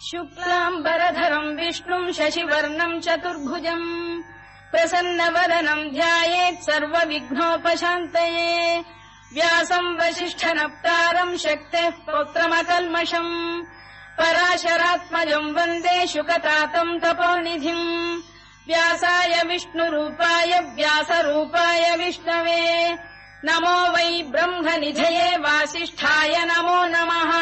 शुक्लाम्बरधरम् विष्णुम् शशिवर्णम् चतुर्भुजम् प्रसन्नवदनम् ध्यायेत् सर्वविघ्नोपशान्तये व्यासम् वसिष्ठनप्तारम् शक्तेः पौत्रमकल्मषम् पराशरात्मजम् वन्दे शुकतातम् तपोनिधिम् व्यासाय विष्णुरूपाय व्यासरूपाय विष्णवे नमो वै ब्रह्मनिधये वासिष्ठाय नमो नमः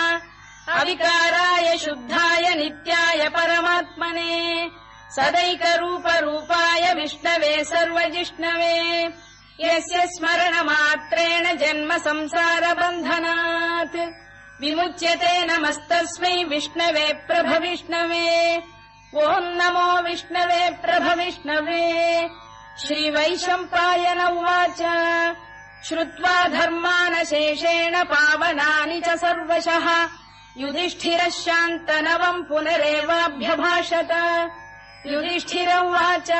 अविकाराय शुद्धाय नित्याय परमात्मने सदैकरूपरूपाय विष्णवे सर्वजिष्णवे यस्य स्मरणमात्रेण जन्म संसारबन्धनात् विमुच्यते नमस्तस्मै विष्णवे प्रभविष्णवे ओम् नमो विष्णवे प्रभविष्णवे श्रीवैशम्पायन उवाच श्रुत्वा धर्मानशेषेण पावनानि च सर्वशः युधिष्ठिरः शान्तनवम् पुनरेवाभ्यभाषत युधिष्ठिर उवाच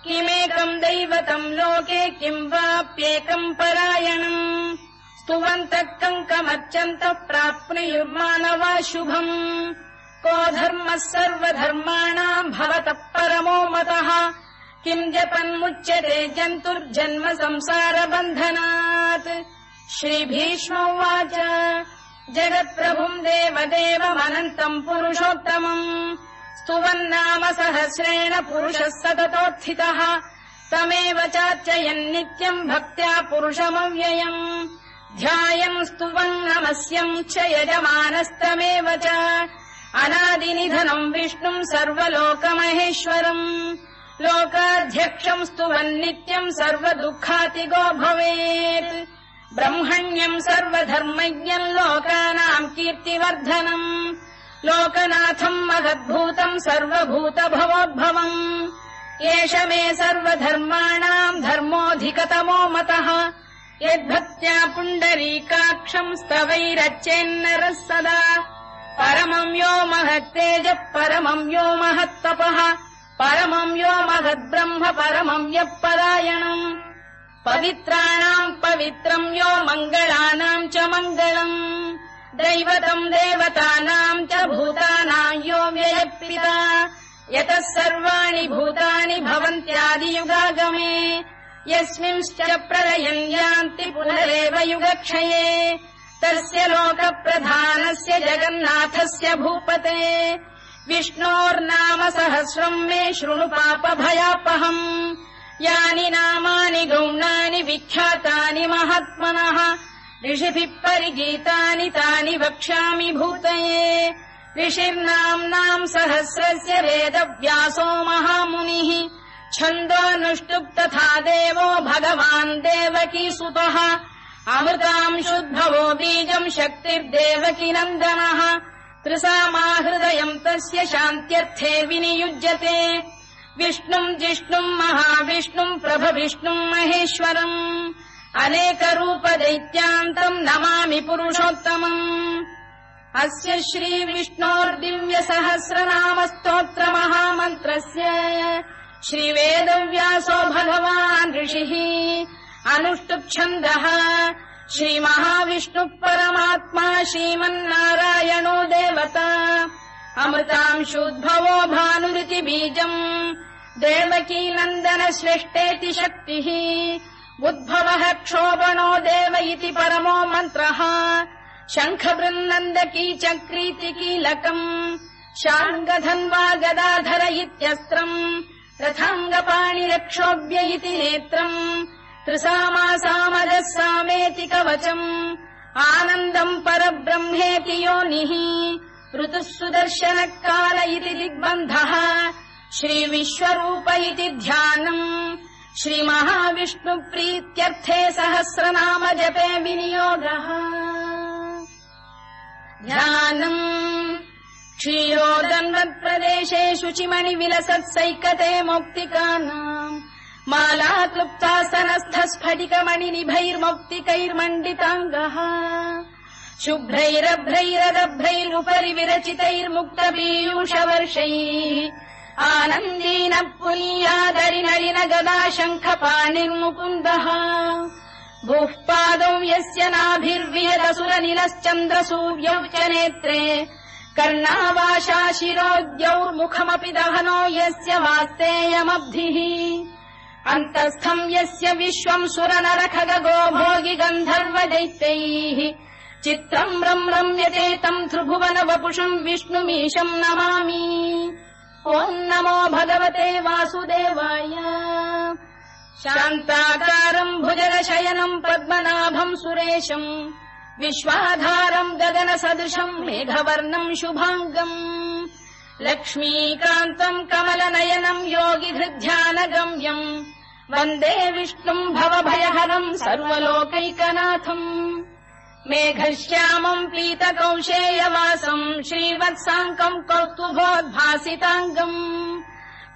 किमेकम् दैवतम् लोके किम् वाप्येकम् परायणम् स्तुवन्तः कङ्कमर्चन्तः प्राप्नुयुर्मानवा शुभम् को धर्मः सर्वधर्माणाम् भवतः परमो मतः किम् जपन्मुच्यते जन्तुर्जन्म संसारबन्धनात् श्रीभीष्म उवाच जगत्प्रभुम् देवदेवमनन्तम् पुरुषोत्तमम् स्तुवन्नाम सहस्रेण पुरुषः सततोत्थितः तमेव चार्चयन्नित्यम् भक्त्या पुरुषमव्ययम् ध्यायम् स्तुवन् नमस्यम् च यजमानस्तमेव च अनादिनिधनम् विष्णुम् सर्वलोकमहेश्वरम् लोकाध्यक्षम् स्तुवन्नित्यम् सर्वदुःखातिगो भवेत् ब्रह्मण्यम् सर्वधर्मज्ञम् लोकानाम् कीर्तिवर्धनम् लोकनाथम् महद्भूतम् सर्वभूतभवोद्भवम् एष मे सर्वधर्माणाम् धर्मोऽधिकतमो मतः यद्भक्त्या पुण्डरीकाक्षम् स्तवैरच्चेन्नरः सदा परमम् यो महत्तेजः परमम् यो महत्तपः परमम् यो महद्ब्रह्म परमम् यः परायणम् पवित्राणाम् पवित्रम् यो मङ्गलानाम् च मङ्गलम् दैवतम् देवतानाम् च भूतानाम् यो व्ययः यतः सर्वाणि भूतानि भवन्त्यादियुगागमे यस्मिंश्च प्रलयम् यान्ति पुनरेव युगक्षये तस्य लोकप्रधानस्य जगन्नाथस्य भूपते विष्णोर्नाम सहस्रम् मे शृणु पापभयापहम् यानि नामानि गौणानि विख्यातानि महात्मनः ऋषिभिः परिगीतानि तानि वक्ष्यामि भूतये ऋषिर्नाम्नाम् सहस्रस्य वेदव्यासो महामुनिः छन्दोऽनुष्टुप् तथा देवो भगवान् देवकीसुतः अमृतांशुद्भवो बीजम् शक्तिर्देवकी नन्दनः त्रिसामाहृदयम् तस्य शान्त्यर्थे विनियुज्यते विष्णुम् जिष्णुम् महाविष्णुम् प्रभविष्णुम् महेश्वरम् अनेकरूपदैत्यान्तम् नमामि पुरुषोत्तमम् अस्य श्रीविष्णोर्दिव्यसहस्रनामस्तोत्रमहामन्त्रस्य श्रीवेदव्यासो भगवान् ऋषिः अनुष्टुप्छन्दः श्रीमहाविष्णुः परमात्मा श्रीमन्नारायणो देवता अमृतांशुद्भवो भानुरिति बीजम् देवकी नन्दन श्रेष्ठेति शक्तिः उद्भवः क्षोभणो देव इति परमो मन्त्रः शङ्खबृन्नन्दकी चक्रीति कीलकम् शार्ङ्गधन्वा गदाधर इत्यस्त्रम् रथाङ्गपाणिरक्षोभ्य इति नेत्रम् त्रिसामासामजः सामेति कवचम् आनन्दम् परब्रह्मेति योनिः ऋतुः सुदर्शनकाल इति दिग्बन्धः श्रीविश्वरूप इति ध्यानम् श्रीमहाविष्णुप्रीत्यर्थे सहस्रनाम जपे विनियोगः ध्यानम् क्षीरोदन्वत्प्रदेशे शुचिमणिविलसत्सैकते मौक्तिकानाम् मालाक्लुप्तासनस्थस्फटिकमणिनिभैर्मौक्तिकैर्मण्डिताङ्गः शुभ्रैरभ्रैरदभ्रैरुपरि विरचितैर्मुक्तपीयूषवर्षैः आनन्दीन पुनीयादरिनलिन गदा शङ्खपाणिर्मुकुन्दः भूः पादौ यस्य नाभिर्विहतसुरनिलश्चन्द्रसूर्यौ च नेत्रे कर्णावाशा शिरोद्यौर्मुखमपि दहनो यस्य वास्तेयमब्धिः अन्तस्थम् यस्य विश्वम् सुरनरखगो भोगि गन्धर्व दैत्यैः चित्रम् रम्यते तम् त्रिभुवन वपुषम् विष्णुमीशम् नमामि। ॐ नमो भगवते वासुदेवाय। शान्ताकारम् भुजगशयनम् पद्मनाभम् सुरेशम् विश्वाधारम् गगनसदृशम् मेघवर्णम् शुभाङ्गम् लक्ष्मीकान्तम् कमलनयनम् योगिहृद्ध्यानगम्यम् वन्दे विष्णुम् भवभयहरम् सर्वलोकैकनाथम् मेघश्यामम् पीतकौशेयवासम् श्रीवत्साङ्कम् कौस्तुभोद्भासिताङ्गम्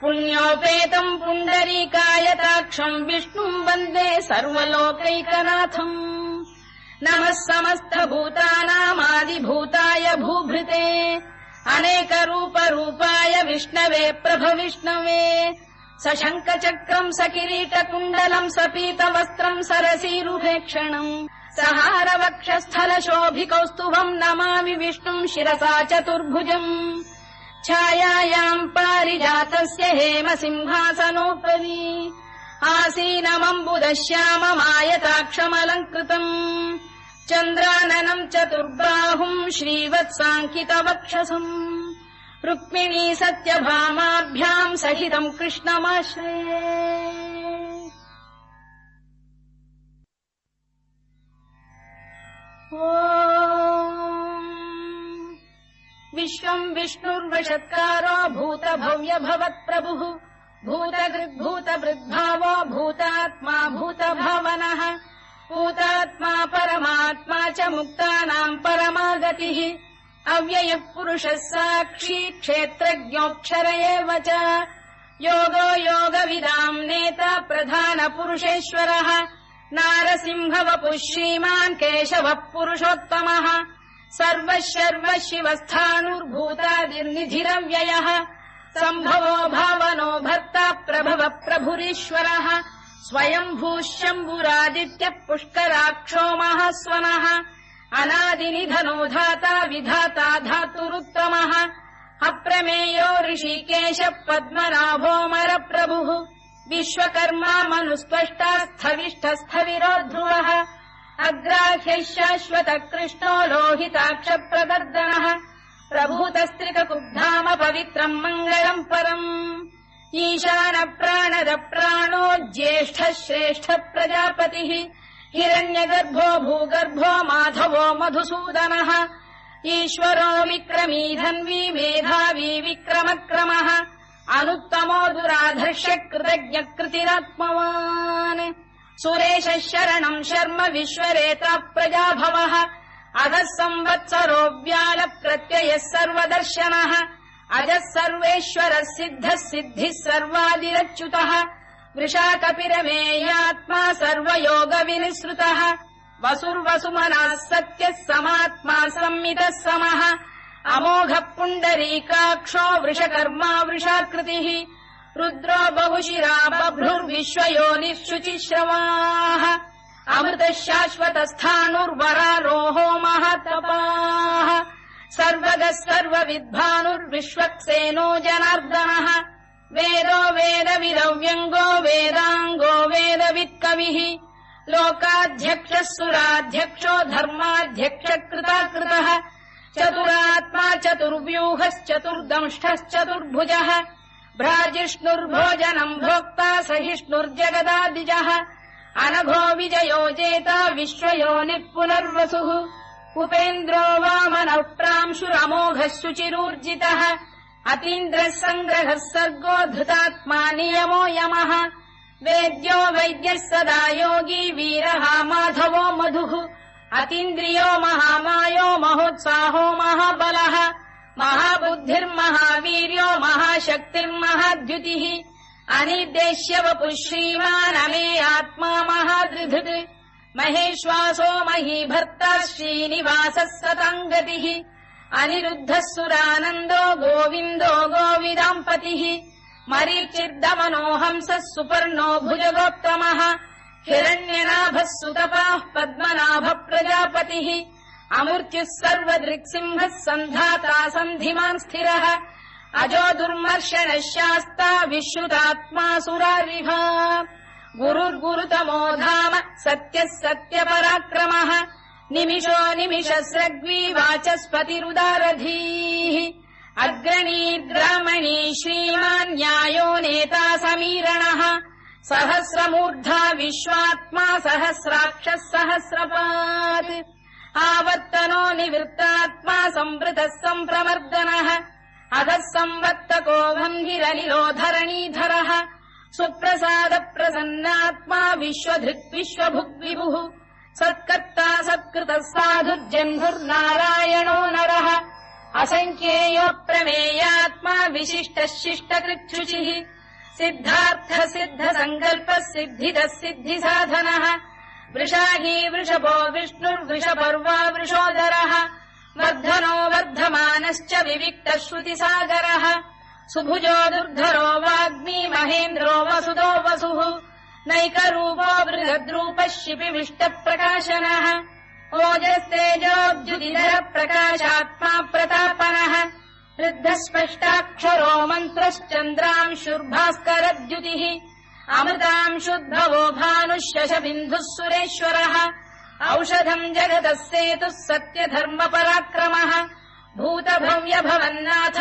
पुण्योपेतम् पुण्डरीकायताक्षम् विष्णुम् वन्दे सर्वलोकैकनाथम् नमः समस्तभूतानामादिभूताय भूभृते अनेकरूपरूपाय विष्णवे प्रभविष्णवे सशङ्खचक्रम् सकिरीटकुण्डलम् सपीतवस्त्रम् सरसीरुहेक्षणम् सहारवक्षस्थलशोभिकौस्तुभम् नमामि विष्णुम् शिरसा चतुर्भुजम् छायायाम् पारिजातस्य हेमसिंहासनोपरि आसीनमम्बुदश्याममायताक्षमलङ्कृतम् चन्द्राननम् चतुर्बाहुम् श्रीवत्साङ्कितवक्षसम् रुक्मिणी सत्यभामाभ्याम् सहितम् कृष्णमाश्रये। विश्वम् विष्णुर्वषत्कारो भूतभव्य भवत्प्रभुः भूतकृद्भूतभृद्भावो भूतात्मा भूतभावनः भूतात्मा परमात्मा च मुक्तानाम् परमागतिः अव्ययः पुरुषः साक्षी क्षेत्रज्ञोऽक्षर एव च योगो योगविदाम् नेता प्रधानपुरुषेश्वरः नारसिंहवपुः श्रीमान् केशवः पुरुषोत्तमः सर्वः शर्वः शिवस्थाणुर्भूतादिर्निधिरव्ययः सम्भवो भावनो भर्ता प्रभव प्रभुरीश्वरः स्वयम्भूः शम्भुरादित्यः पुष्कराक्षो महास्वनः अनादिनिधनो धाता विधाता धातुरुत्तमः अप्रमेयो ऋषिकेश पद्मनाभोऽमर प्रभुः विश्वकर्मा मनुस्पष्टा स्थविष्ठस्थविरो ध्रुवः अग्राह्यः शाश्वत कृष्णो लोहिताक्ष प्रदर्दनः प्रभूतस्त्रिककुब्धाम पवित्रम् मङ्गलम् परम् ईशान प्राणद प्राणो ज्येष्ठः श्रेष्ठ प्रजापतिः हिरण्यगर्भो भूगर्भो माधवो मधुसूदनः ईश्वरो विक्रमी धन्वी मेधावी विक्रमक्रमः अनुत्तमो दुराधर्ष कृतज्ञ कृतिरात्मवान् सुरेशः शरणम् शर्म विश्वरेता प्रजाभवः अधः संवत्सरो व्याल प्रत्ययः सर्वदर्शनः अजः सर्वेश्वरः सिद्धः सिद्धिः सर्वादिरच्युतः वृषाकपिरमेयात्मा सर्वयोगविनिसृतः वसुर्वसुमनः सत्यः समात्मा संमितः समः अमोघः पुण्डरीकाक्षो वृषकर्मा वृषाकृतिः रुद्रो बहुशिरा बभ्रुर्विश्वयोनिः शुचिश्रवाः अमृतः शाश्वतस्थाणुर्वरारोहो महातपाः सर्वगः सर्वविद्भानुर्विश्वक्सेनो जनार्दनः वेदो वेदविदव्यङ्गो वेदाङ्गो वेदवित्कविः लोकाध्यक्षः सुराध्यक्षो धर्माध्यक्ष कृताकृतः चतुरात्मा चतुर्व्यूहश्चतुर्दंष्टश्चतुर्भुजः भ्राजिष्णुर्भोजनम् भोक्ता सहिष्णुर्जगदादिजः अनघो विजयो जेता विश्वयोनिः पुनर्वसुः उपेन्द्रो वामनः प्रांशुरमोघः शुचिरूर्जितः अतीन्द्रः सङ्ग्रहः सर्गो धृतात्मा नियमो यमः वेद्यो वैद्यः सदा योगी वीरः माधवो मधुः अतीन्द्रियो महामायो महोत्साहो महाबलः महाबुद्धिर्महावीर्यो महाशक्तिर्महाद्युतिः अनिर्देश्य वपुः श्रीमान् अमे आत्मा महादृधृत् महेश्वासो महीभर्ता श्रीनिवासः सताङ्गतिः अनिरुद्धः सुरानन्दो गोविन्दो गोविदाम्पतिः मरीचिर्दमनो हंसः सुपर्णो भुजगोत्तमः हिरण्यनाभः सुतपाः पद्मनाभ प्रजापतिः अमृत्युः सर्वदृक्सिंहः सन्धाता सन्धिमान् स्थिरः अजो दुर्मर्षणः शास्ता विश्रुतात्मा सुरारिभा गुरुर्गुरुतमो धाम सत्यः सत्यपराक्रमः निमिषो निमिषस्रग्वी वाचस्पतिरुदारधीः अग्रणीर्ग्रामणी श्रीमान् न्यायो नेता समीरणः सहस्रमूर्धा विश्वात्मा सहस्राक्षः सहस्रपात् आवर्तनो निवृत्तात्मा संवृतः सम्प्रमर्दनः अधः संवर्तको वह्निरनिरोधरणीधरः सुप्रसाद प्रसन्नात्मा विश्वधृक् विश्वभुग्विभुः सत्कर्ता सत्कृतः साधुर्जन्धुर्नारायणो नरः असङ्ख्येयो प्रमेयात्मा विशिष्टः शिष्टकृच्छुचिः सिद्धार्थ सिद्ध सङ्कल्पः सिद्धिदः सिद्धिसाधनः वृषाही वृषभो विष्णुर्वृषपर्वा वृषोदरः वर्धनो वर्धमानश्च विविक्तः श्रुतिसागरः सुभुजो दुर्धरो वाग्मी महेन्द्रो वसुदो वसुः नैकरूपो बृहद्रूपः शिपिविष्टप्रकाशनः ओजस्तेजोद्युतिधर प्रकाशात्मा प्रतापनः वृद्धस्पष्टाक्षरो मन्त्रश्चन्द्रांशुर्भास्करद्युतिः अमृतांशुद्भवो भानुः शशबिन्दुः सुरेश्वरः औषधम् जगतः सेतुः सत्यधर्मपराक्रमः भूतभव्यभवन्नाथ